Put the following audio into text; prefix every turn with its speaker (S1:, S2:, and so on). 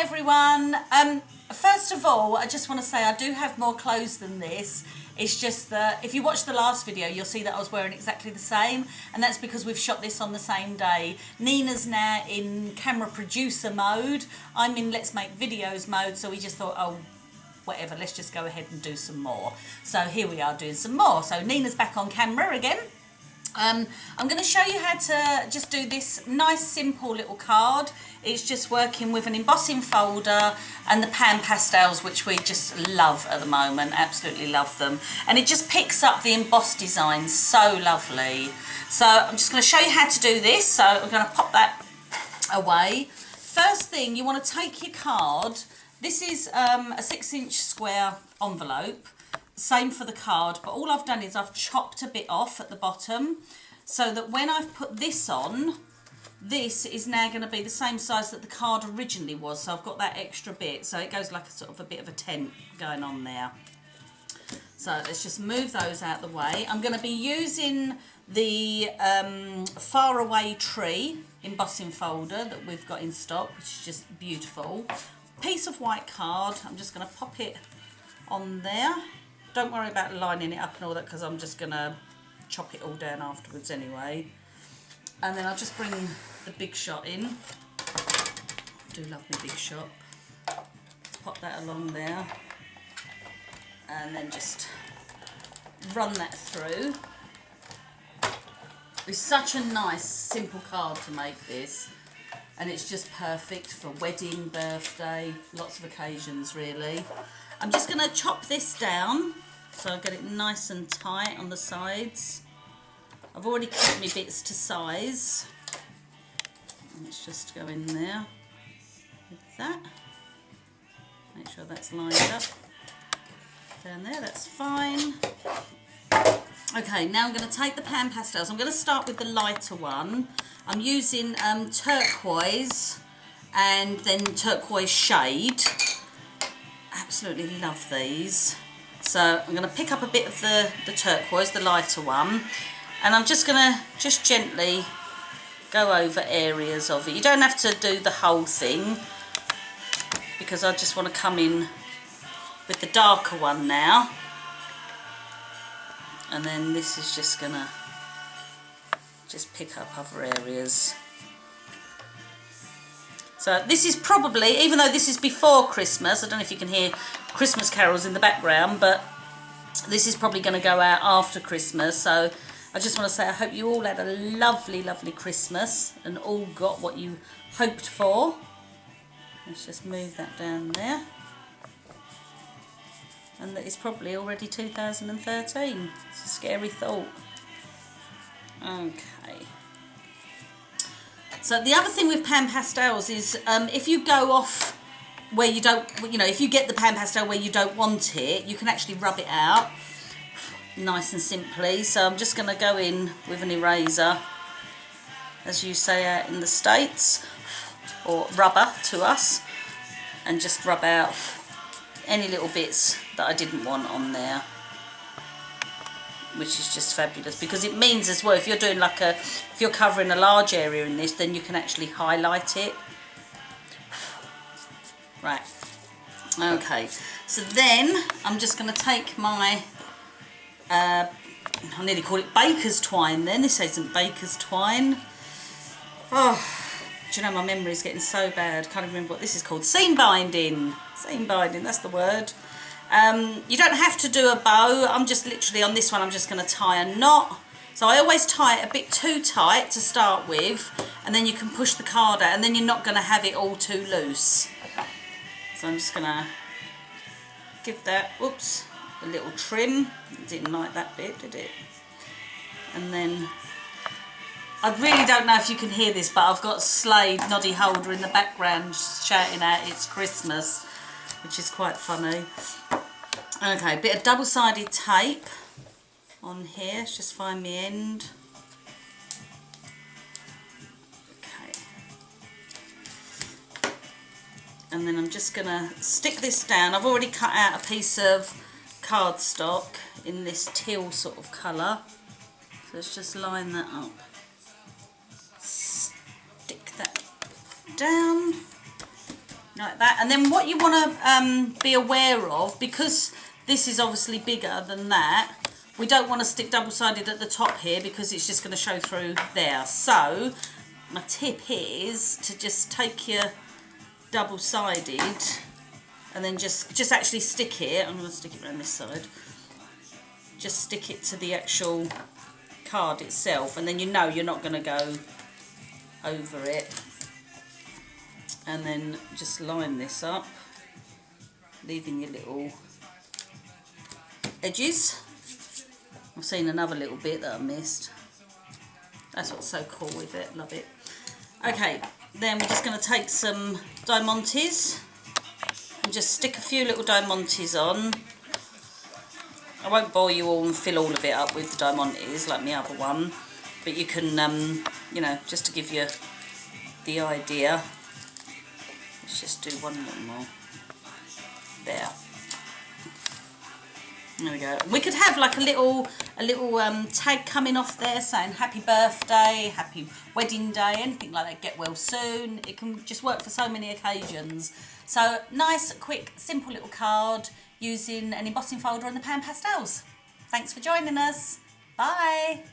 S1: everyone. First of all, I just want to say I do have more clothes than this. It's just that if you watch the last video, you'll see that I was wearing exactly the same, and that's because we've shot this on the same day. Nina's now in camera producer mode. I'm in let's make videos mode, so we just thought, oh, whatever, let's just go ahead and do some more. So here we are doing some more. So Nina's back on camera again. I'm going to show you how to just do this nice simple little card. It's just working with an embossing folder and the pan pastels, which we just love at the moment, absolutely love them. And it just picks up the embossed design so lovely. So I'm just going to show you how to do this. So I'm going to pop that away. First thing, you want to take your card. This is a 6-inch square envelope. Same for the card, but all I've done is I've chopped a bit off at the bottom so that when I've put this on, this is now going to be the same size that the card originally was. So I've got that extra bit, so it goes like a sort of a bit of a tent going on there. So let's just move those out of the way. I'm going to be using the Far Away Tree embossing folder that we've got in stock, which is just beautiful. Piece of white card, I'm just going to pop it on there. Don't worry about lining it up and all that, because I'm just going to chop it all down afterwards anyway. And then I'll just bring the Big Shot in. I do love my Big Shot. Pop that along there. And then just run that through. It's such a nice, simple card to make this. And it's just perfect for wedding, birthday, lots of occasions really. I'm just going to chop this down so I get it nice and tight on the sides. I've already cut my bits to size. Let's just go in there with that. Make sure that's lined up. Down there, that's fine. Okay, now I'm going to take the pan pastels. I'm going to start with the lighter one. I'm using turquoise and then turquoise shade. Absolutely love these. So I'm going to pick up a bit of the turquoise, the lighter one, and I'm just going to just gently go over areas of it. You don't have to do the whole thing, because I just want to come in with the darker one now. And then this is just going to just pick up other areas. So this is probably, even though this is before Christmas, I don't know if you can hear Christmas carols in the background, but this is probably going to go out after Christmas. So I just want to say I hope you all had a lovely, lovely Christmas and all got what you hoped for. Let's just move that down there. And that is probably already 2013. It's a scary thought. Okay. So the other thing with pan pastels is if you go off where you don't, if you get the pan pastel where you don't want it, you can actually rub it out nice and simply. So I'm just going to go in with an eraser, as you say out in the States, or rubber to us, and just rub out any little bits that I didn't want on there, which is just fabulous, because it means as well, if you're doing if you're covering a large area in this, then you can actually highlight it. Right, okay, so then I'm just going to take my, I nearly call it baker's twine then, this isn't baker's twine. Oh, do you know, my memory is getting so bad, can't even remember what this is called. Seam binding, that's the word. You don't have to do a bow. I'm just literally on this one, I'm just going to tie a knot. So I always tie it a bit too tight to start with, and then you can push the card out, and then you're not going to have it all too loose. So I'm just going to give that, oops, a little trim. It didn't like that bit, did it? And then, I really don't know if you can hear this, but I've got Slade Noddy Holder in the background shouting out it's Christmas, which is quite funny. Okay, a bit of double-sided tape on here. Let's just find the end. Okay. And then I'm just going to stick this down. I've already cut out a piece of cardstock in this teal sort of colour. So let's just line that up. Stick that down. like that. And then what you want to be aware of, because this is obviously bigger than that, we don't want to stick double-sided at the top here because it's just going to show through there. So my tip is to just take your double-sided and then just actually stick it. I'm going to stick it around this side. Just stick it to the actual card itself, and then you know you're not going to go over it. And then just line this up, leaving your little edges. I've seen another little bit that I missed. That's what's so cool with it, love it. Okay, then we're just going to take some diamantes and just stick a few little diamantes on. I won't bore you all and fill all of it up with the diamantes like my other one, but you can, you know, just to give you the idea. Let's just do one little more. There. There we go. We could have like a little tag coming off there saying happy birthday, happy wedding day, anything like that, get well soon. It can just work for so many occasions. So nice, quick, simple little card using an embossing folder and the pan pastels. Thanks for joining us. Bye.